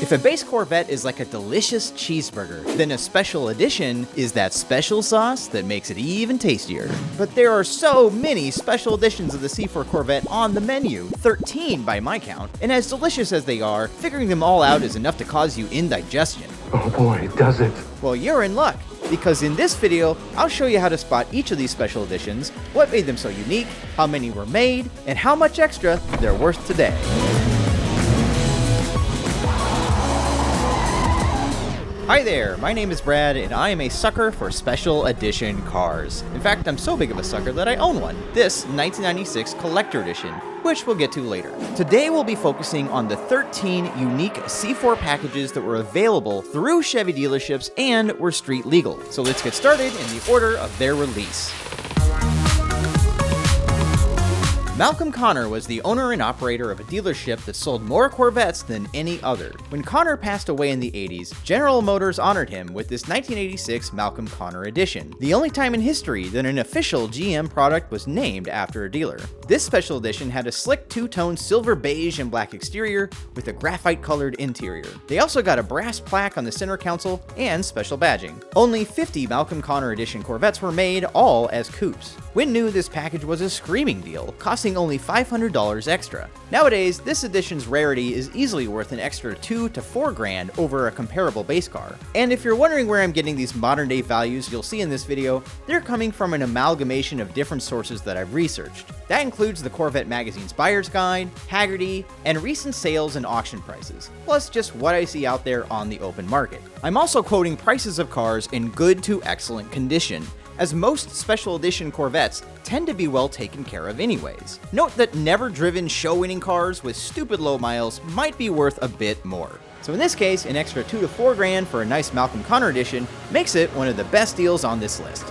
If a base Corvette is like a delicious cheeseburger, then a special edition is that special sauce that makes it even tastier. But there are so many special editions of the C4 Corvette on the menu, 13 by my count, and as delicious as they are, figuring them all out is enough to cause you indigestion. Oh boy, does it. Well, you're in luck, because in this video, I'll show you how to spot each of these special editions, what made them so unique, how many were made, and how much extra they're worth today. Hi there, my name is Brad, and I am a sucker for special edition cars. In fact, I'm so big of a sucker that I own one, this 1996 Collector Edition, which we'll get to later. Today we'll be focusing on the 13 unique C4 packages that were available through Chevy dealerships and were street legal. So let's get started in the order of their release. Malcolm Konner was the owner and operator of a dealership that sold more Corvettes than any other. When Konner passed away in the 80s, General Motors honored him with this 1986 Malcolm Konner edition, the only time in history that an official GM product was named after a dealer. This special edition had a slick two-tone silver beige and black exterior with a graphite-colored interior. They also got a brass plaque on the center console and special badging. Only 50 Malcolm Konner edition Corvettes were made, all as coupes. Wynn knew this package was a screaming deal, costing only $500 extra. Nowadays, this edition's rarity is easily worth an extra $2 to $4 grand over a comparable base car. And if you're wondering where I'm getting these modern day values you'll see in this video, they're coming from an amalgamation of different sources that I've researched. That includes the Corvette Magazine's Buyer's Guide, Hagerty, and recent sales and auction prices, plus just what I see out there on the open market. I'm also quoting prices of cars in good to excellent condition, as most special edition Corvettes tend to be well taken care of anyways. Note that never-driven show-winning cars with stupid low miles might be worth a bit more. So in this case, an extra $2 to $4 grand for a nice Malcolm Konner edition makes it one of the best deals on this list.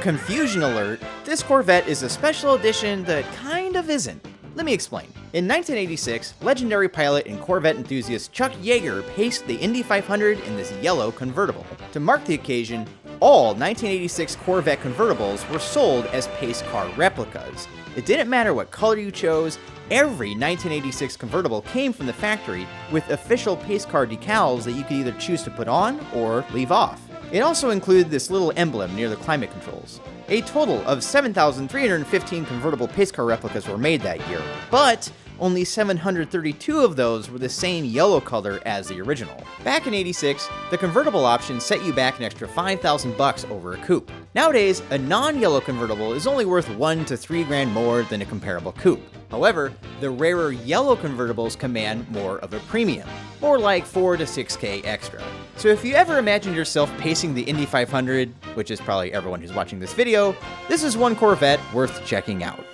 Confusion alert, this Corvette is a special edition that kind of isn't. Let me explain. In 1986, legendary pilot and Corvette enthusiast Chuck Yeager paced the Indy 500 in this yellow convertible. To mark the occasion, all 1986 Corvette convertibles were sold as pace car replicas. It didn't matter what color you chose, every 1986 convertible came from the factory with official pace car decals that you could either choose to put on or leave off. It also included this little emblem near the climate controls. A total of 7,315 convertible pace car replicas were made that year, but only 732 of those were the same yellow color as the original. Back in '86, the convertible option set you back an extra $5,000 over a coupe. Nowadays, a non-yellow convertible is only worth $1 to $3 grand more than a comparable coupe. However, the rarer yellow convertibles command more of a premium, more like $4 to $6K extra. So if you ever imagined yourself pacing the Indy 500, which is probably everyone who's watching this video, this is one Corvette worth checking out.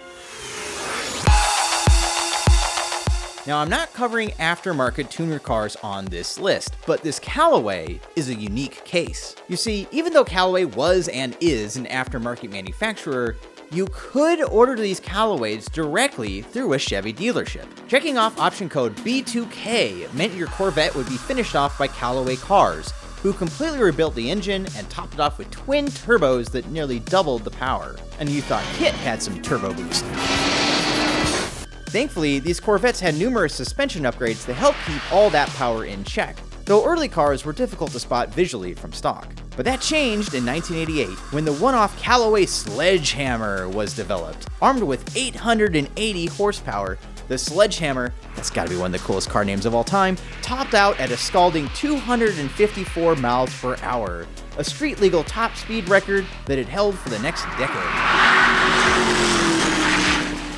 Now, I'm not covering aftermarket tuner cars on this list, but this Callaway is a unique case. You see, even though Callaway was and is an aftermarket manufacturer, you could order these Callaways directly through a Chevy dealership. Checking off option code B2K meant your Corvette would be finished off by Callaway Cars, who completely rebuilt the engine and topped it off with twin turbos that nearly doubled the power. And you thought Kit had some turbo boost. Thankfully, these Corvettes had numerous suspension upgrades to help keep all that power in check, though early cars were difficult to spot visually from stock. But that changed in 1988 when the one-off Callaway Sledgehammer was developed. Armed with 880 horsepower, the Sledgehammer, that's gotta be one of the coolest car names of all time, topped out at a scalding 254 miles per hour, a street-legal top speed record that it held for the next decade.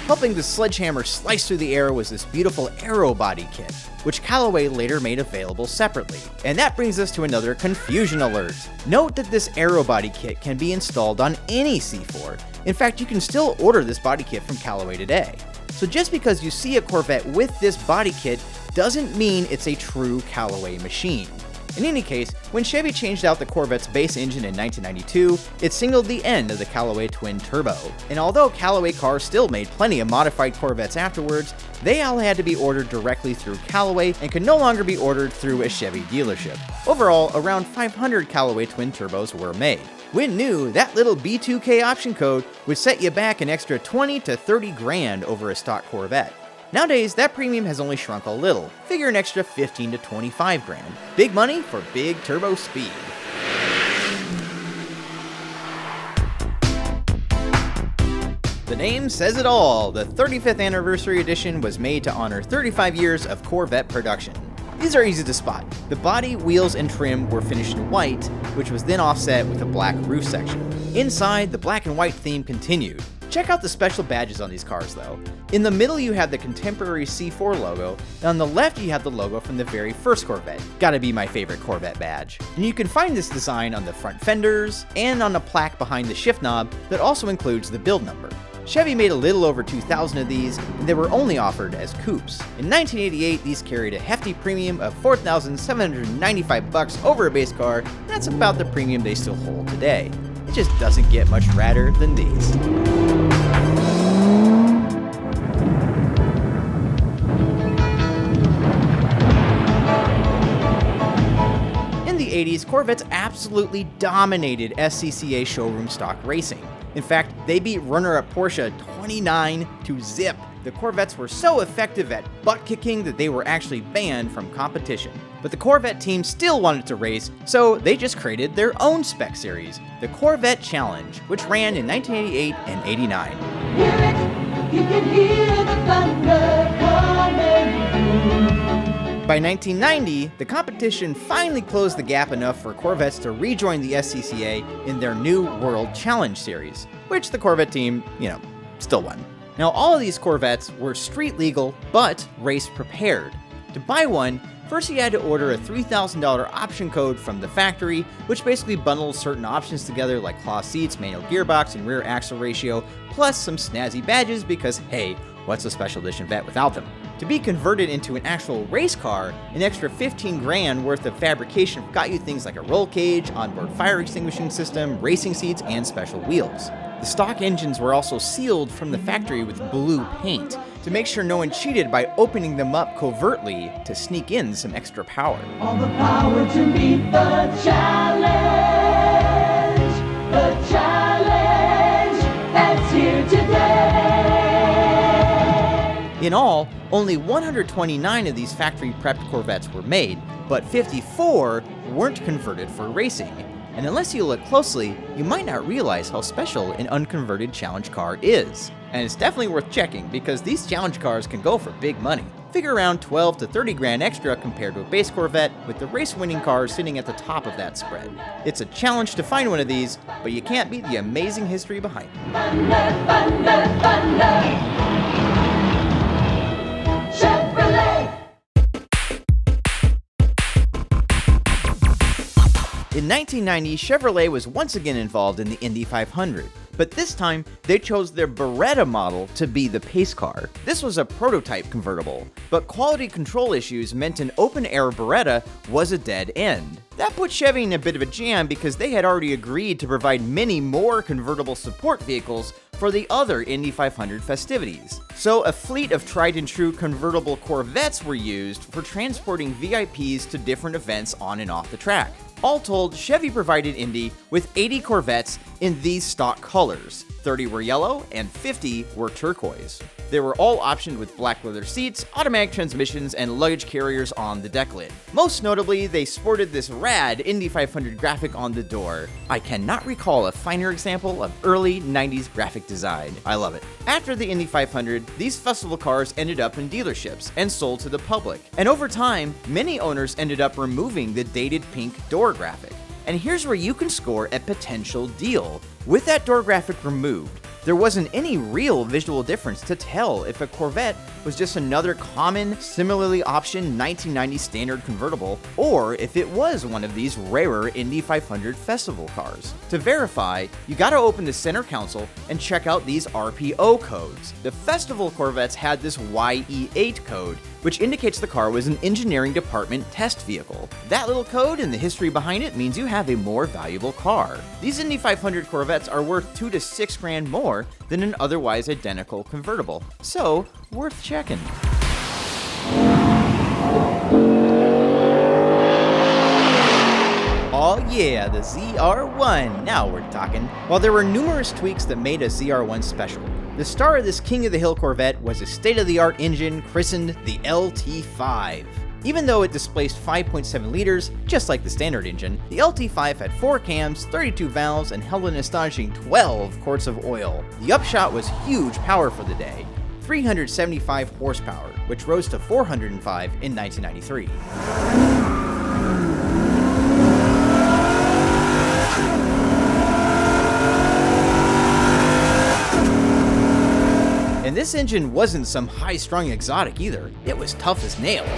Helping the Sledgehammer slice through the air was this beautiful aero body kit, which Callaway later made available separately. And that brings us to another confusion alert. Note that this aero body kit can be installed on any C4. In fact, you can still order this body kit from Callaway today. So just because you see a Corvette with this body kit doesn't mean it's a true Callaway machine. In any case, when Chevy changed out the Corvette's base engine in 1992, it signaled the end of the Callaway twin turbo. And although Callaway cars still made plenty of modified Corvettes afterwards, they all had to be ordered directly through Callaway and could no longer be ordered through a Chevy dealership. Overall, around 500 Callaway twin turbos were made. Wynn knew that little B2K option code would set you back an extra 20 to 30 grand over a stock Corvette. Nowadays, that premium has only shrunk a little. Figure an extra 15 to 25 grand. Big money for big turbo speed. The name says it all. The 35th anniversary edition was made to honor 35 years of Corvette production. These are easy to spot. The body, wheels, and trim were finished in white, which was then offset with a black roof section. Inside, the black and white theme continued. Check out the special badges on these cars though. In the middle you have the contemporary C4 logo, and on the left you have the logo from the very first Corvette. Gotta be my favorite Corvette badge. And you can find this design on the front fenders, and on a plaque behind the shift knob that also includes the build number. Chevy made a little over 2,000 of these, and they were only offered as coupes. In 1988, these carried a hefty premium of $4,795 over a base car, and that's about the premium they still hold today. It just doesn't get much radder than these. In the 80s, Corvettes absolutely dominated SCCA showroom stock racing. In fact, they beat runner-up Porsche 29-0. The Corvettes were so effective at butt-kicking that they were actually banned from competition. But the Corvette team still wanted to race, so they just created their own spec series, the Corvette Challenge, which ran in 1988 and 89. Hear it, you can hear the thunder coming. By 1990, the competition finally closed the gap enough for Corvettes to rejoin the SCCA in their new World Challenge Series, which the Corvette team, still won. Now, all of these Corvettes were street legal, but race prepared. To buy one, first you had to order a $3,000 option code from the factory, which basically bundles certain options together like cloth seats, manual gearbox, and rear axle ratio, plus some snazzy badges because, hey, what's a special edition Vette without them? To be converted into an actual race car, an extra 15 grand worth of fabrication got you things like a roll cage, onboard fire extinguishing system, racing seats, and special wheels. The stock engines were also sealed from the factory with blue paint to make sure no one cheated by opening them up covertly to sneak in some extra power. All the power to meet the challenge that's here today. In all, only 129 of these factory-prepped Corvettes were made, but 54 weren't converted for racing. And unless you look closely, you might not realize how special an unconverted challenge car is. And it's definitely worth checking because these challenge cars can go for big money. Figure around 12 to 30 grand extra compared to a base Corvette, with the race-winning car sitting at the top of that spread. It's a challenge to find one of these, but you can't beat the amazing history behind it. Thunder, thunder, thunder. Chevrolet. In 1990, Chevrolet was once again involved in the Indy 500, but this time they chose their Beretta model to be the pace car. This was a prototype convertible, but quality control issues meant an open-air Beretta was a dead end. That put Chevy in a bit of a jam because they had already agreed to provide many more convertible support vehicles for the other Indy 500 festivities. So a fleet of tried-and-true convertible Corvettes were used for transporting VIPs to different events on and off the track. All told, Chevy provided Indy with 80 Corvettes in these stock colors. 30 were yellow and 50 were turquoise. They were all optioned with black leather seats, automatic transmissions, and luggage carriers on the deck lid. Most notably, they sported this rad Indy 500 graphic on the door. I cannot recall a finer example of early 90s graphic design. I love it. After the Indy 500, these festival cars ended up in dealerships and sold to the public. And over time, many owners ended up removing the dated pink door graphic. And here's where you can score a potential deal. With that door graphic removed, there wasn't any real visual difference to tell if a Corvette was just another common, similarly optioned 1990 standard convertible, or if it was one of these rarer Indy 500 festival cars. To verify, you gotta open the center console and check out these RPO codes. The festival Corvettes had this YE8 code, which indicates the car was an engineering department test vehicle. That little code and the history behind it means you have a more valuable car. These Indy 500 Corvettes are worth 2 to 6 grand more than an otherwise identical convertible. So, worth checking. Oh yeah, the ZR1, now we're talking. While there were numerous tweaks that made a ZR1 special, The star of this King of the Hill Corvette was a state-of-the-art engine christened the LT5. Even though it displaced 5.7 liters, just like the standard engine, the LT5 had 4 cams, 32 valves, and held an astonishing 12 quarts of oil. The upshot was huge power for the day, 375 horsepower, which rose to 405 in 1993. And this engine wasn't some high-strung exotic either, it was tough as nails.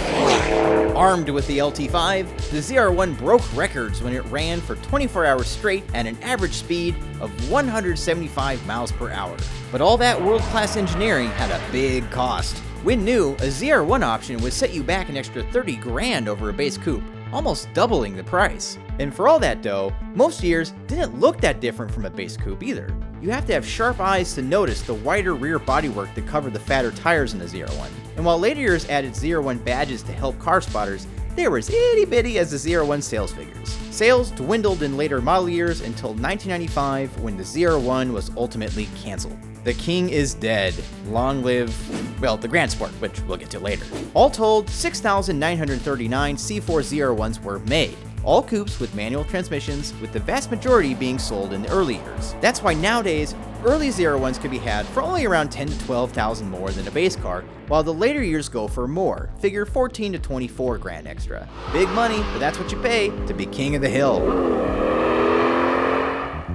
Armed with the LT5, the ZR1 broke records when it ran for 24 hours straight at an average speed of 175 miles per hour. But all that world-class engineering had a big cost. When new, a ZR1 option would set you back an extra 30 grand over a base coupe, almost doubling the price. And for all that dough, most years didn't look that different from a base coupe either. You have to have sharp eyes to notice the wider rear bodywork that covered the fatter tires in the ZR1. And while later years added ZR1 badges to help car spotters, they were as itty-bitty as the ZR1 sales figures. Sales dwindled in later model years until 1995 when the ZR1 was ultimately canceled. The king is dead. Long live, well, the Grand Sport, which we'll get to later. All told, 6,939 C4 ZR1s were made. All coupes with manual transmissions, with the vast majority being sold in the early years. That's why nowadays, early ZR1s can be had for only around 10 to 12,000 more than a base car, while the later years go for more, figure 14 to 24 grand extra. Big money, but that's what you pay to be king of the hill.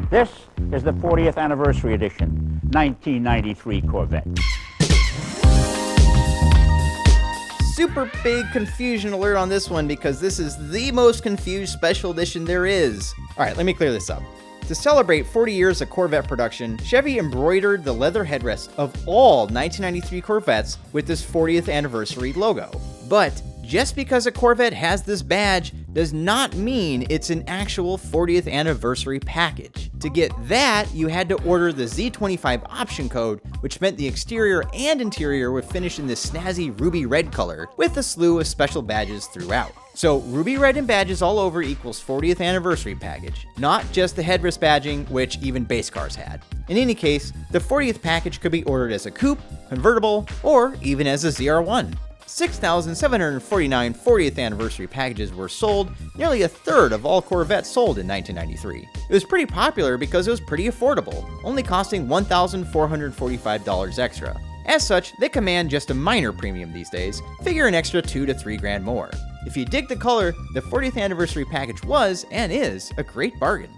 This is the 40th anniversary edition, 1993 Corvette. Super big confusion alert on this one because this is the most confused special edition there is. Alright, let me clear this up. To celebrate 40 years of Corvette production, Chevy embroidered the leather headrest of all 1993 Corvettes with this 40th anniversary logo. But just because a Corvette has this badge does not mean it's an actual 40th anniversary package. To get that, you had to order the Z25 option code, which meant the exterior and interior were finished in this snazzy ruby red color, with a slew of special badges throughout. So ruby red and badges all over equals 40th anniversary package, not just the headrest badging, which even base cars had. In any case, the 40th package could be ordered as a coupe, convertible, or even as a ZR1. 6,749 40th anniversary packages were sold, nearly a third of all Corvettes sold in 1993. It was pretty popular because it was pretty affordable, only costing $1,445 extra. As such, they command just a minor premium these days, figure an extra 2 to 3 grand more. If you dig the color, the 40th anniversary package was, and is, a great bargain.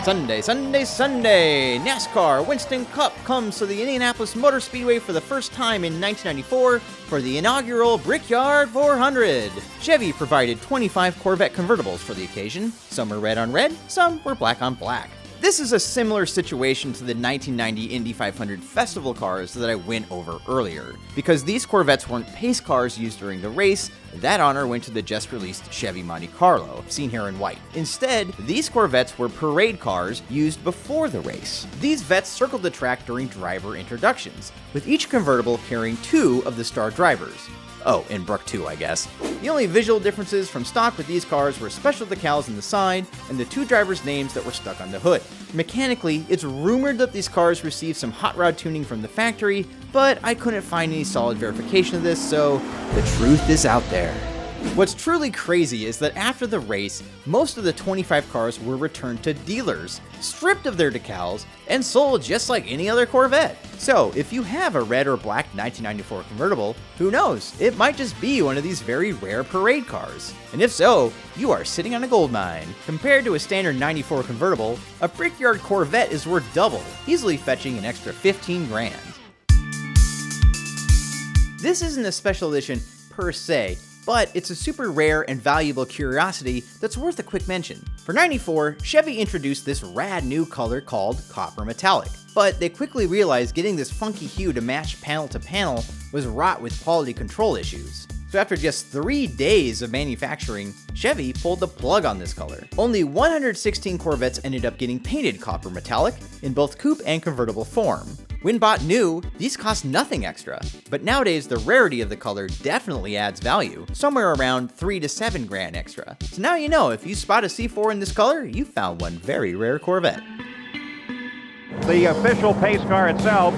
Sunday, Sunday, Sunday! NASCAR Winston Cup comes to the Indianapolis Motor Speedway for the first time in 1994 for the inaugural Brickyard 400. Chevy provided 25 Corvette convertibles for the occasion. Some were red on red, some were black on black. This is a similar situation to the 1990 Indy 500 festival cars that I went over earlier. Because these Corvettes weren't pace cars used during the race, that honor went to the just-released Chevy Monte Carlo, seen here in white. Instead, these Corvettes were parade cars used before the race. These Vettes circled the track during driver introductions, with each convertible carrying 2 of the star drivers. Oh, and Brook 2, I guess. The only visual differences from stock with these cars were special decals on the side and the 2 drivers' names that were stuck on the hood. Mechanically, it's rumored that these cars received some hot rod tuning from the factory, but I couldn't find any solid verification of this, so the truth is out there. What's truly crazy is that after the race, most of the 25 cars were returned to dealers, stripped of their decals, and sold just like any other Corvette. So, if you have a red or black 1994 convertible, who knows, it might just be one of these very rare parade cars. And if so, you are sitting on a gold mine. Compared to a standard 94 convertible, a Brickyard Corvette is worth double, easily fetching an extra 15 grand. This isn't a special edition per se, but it's a super rare and valuable curiosity that's worth a quick mention. For 94, Chevy introduced this rad new color called Copper Metallic, but they quickly realized getting this funky hue to match panel to panel was wrought with quality control issues. So after just 3 days of manufacturing, Chevy pulled the plug on this color. Only 116 Corvettes ended up getting painted Copper Metallic in both coupe and convertible form. When bought new, these cost nothing extra, but nowadays the rarity of the color definitely adds value, somewhere around 3 to 7 grand extra. So now you know, if you spot a C4 in this color, you found one very rare Corvette. the official pace car itself,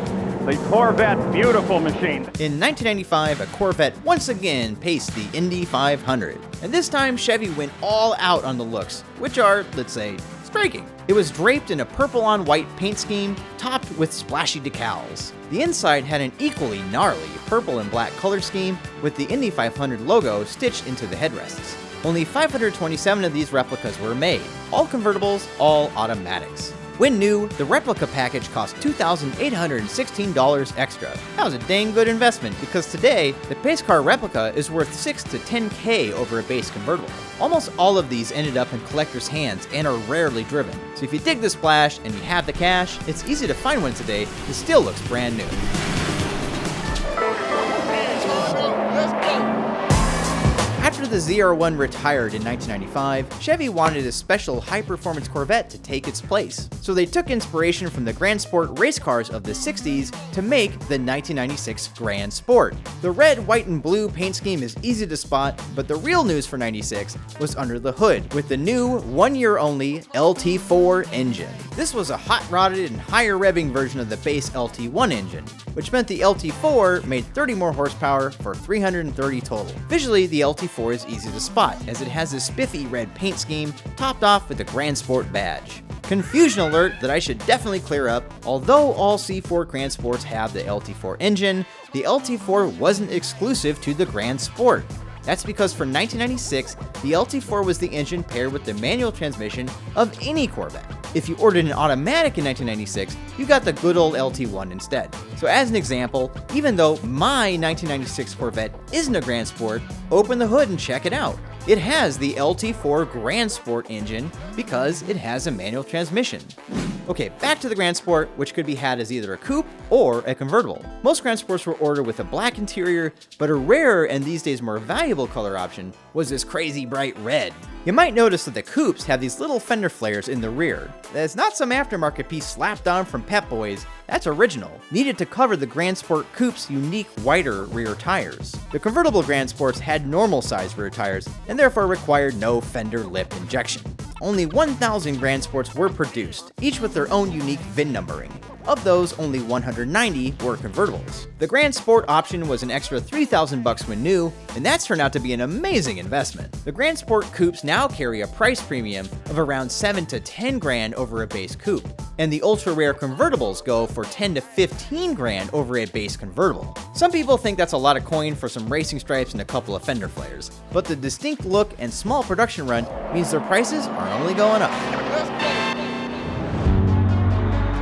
the Corvette, beautiful machine. In 1995, a Corvette once again paced the Indy 500. And this time, Chevy went all out on the looks, which are, let's say, striking. It was draped in a purple on white paint scheme, topped with splashy decals. The inside had an equally gnarly purple and black color scheme, with the Indy 500 logo stitched into the headrests. Only 527 of these replicas were made, all convertibles, all automatics. When new, the replica package cost $2,816 extra. That was a dang good investment because today, the pace car replica is worth $6,000 to $10,000 over a base convertible. Almost all of these ended up in collectors' hands and are rarely driven. So if you dig the splash and you have the cash, it's easy to find one today that still looks brand new. After the ZR1 retired in 1995, Chevy wanted a special high-performance Corvette to take its place. So they took inspiration from the Grand Sport race cars of the 60s to make the 1996 Grand Sport. The red, white, and blue paint scheme is easy to spot, but the real news for 96 was under the hood, with the new, one-year-only LT4 engine. This was a hot-rodded and higher revving version of the base LT1 engine, which meant the LT4 made 30 more horsepower for 330 total. Visually, the LT4 is easy to spot, as it has a spiffy red paint scheme topped off with the Grand Sport badge. Confusion alert that I should definitely clear up. Although all C4 Grand Sports have the LT4 engine, the LT4 wasn't exclusive to the Grand Sport. That's because for 1996, the LT4 was the engine paired with the manual transmission of any Corvette. If you ordered an automatic in 1996, you got the good old LT1 instead. So as an example, even though my 1996 Corvette isn't a Grand Sport, open the hood and check it out. It has the LT4 Grand Sport engine because it has a manual transmission. Okay, back to the Grand Sport, which could be had as either a coupe or a convertible. Most Grand Sports were ordered with a black interior, but a rarer and these days more valuable color option was this crazy bright red. You might notice that the coupes have these little fender flares in the rear. That's not some aftermarket piece slapped on from Pep Boys, that's original, needed to cover the Grand Sport coupe's unique wider rear tires. The convertible Grand Sports had normal size rear tires and therefore required no fender lip injection. Only 1,000 Grand Sports were produced, each with their own unique VIN numbering. Of those, only 190 were convertibles. The Grand Sport option was an extra $3,000 when new, and that's turned out to be an amazing investment. The Grand Sport coupes now carry a price premium of around $7,000 to $10,000 over a base coupe, and the ultra-rare convertibles go for $10,000 to $15,000 over a base convertible. Some people think that's a lot of coin for some racing stripes and a couple of fender flares, but the distinct look and small production run means their prices are only going up.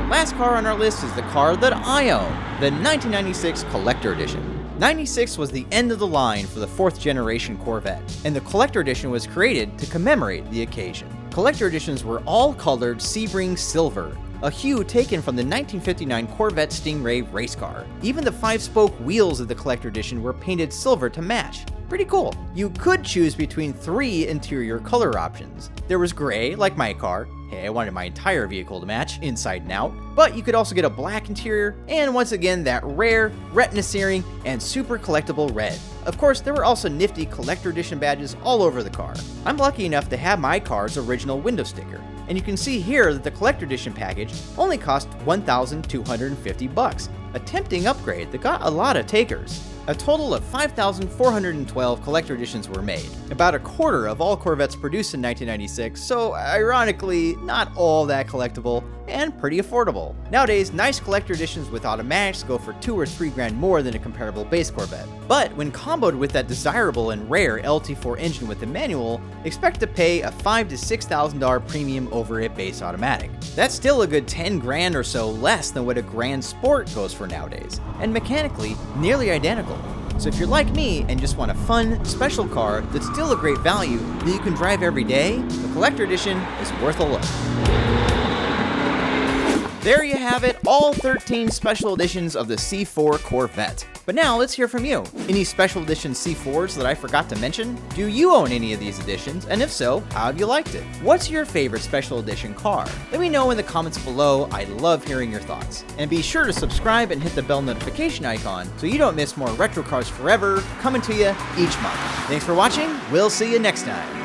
The last car on our list is the car that I own, the 1996 Collector Edition. 96 was the end of the line for the 4th generation Corvette, and the Collector Edition was created to commemorate the occasion. Collector Editions were all colored Sebring silver, a hue taken from the 1959 Corvette Stingray race car. Even the 5-spoke wheels of the Collector Edition were painted silver to match. Pretty cool. You could choose between 3 interior color options. There was gray, like my car. Hey, I wanted my entire vehicle to match, inside and out. But you could also get a black interior, and once again, that rare, retina searing, and super collectible red. Of course, there were also nifty Collector Edition badges all over the car. I'm lucky enough to have my car's original window sticker, and you can see here that the Collector Edition package only cost $1,250, a tempting upgrade that got a lot of takers. A total of 5,412 Collector Editions were made, about a quarter of all Corvettes produced in 1996, so ironically, not all that collectible, and pretty affordable. Nowadays, nice Collector Editions with automatics go for $2,000 or $3,000 more than a comparable base Corvette. But when comboed with that desirable and rare LT4 engine with the manual, expect to pay a $5,000 to $6,000 premium over a base automatic. That's still a good $10,000 or so less than what a Grand Sport goes for nowadays, and mechanically nearly identical. So if you're like me and just want a fun, special car that's still a great value that you can drive every day, the Collector Edition is worth a look. There you have it, all 13 special editions of the C4 Corvette. But now let's hear from you. Any special edition C4s that I forgot to mention? Do you own any of these editions? And if so, how have you liked it? What's your favorite special edition car? Let me know in the comments below. I love hearing your thoughts. And be sure to subscribe and hit the bell notification icon so you don't miss more Retro Cars Forever coming to you each month. Thanks for watching. We'll see you next time.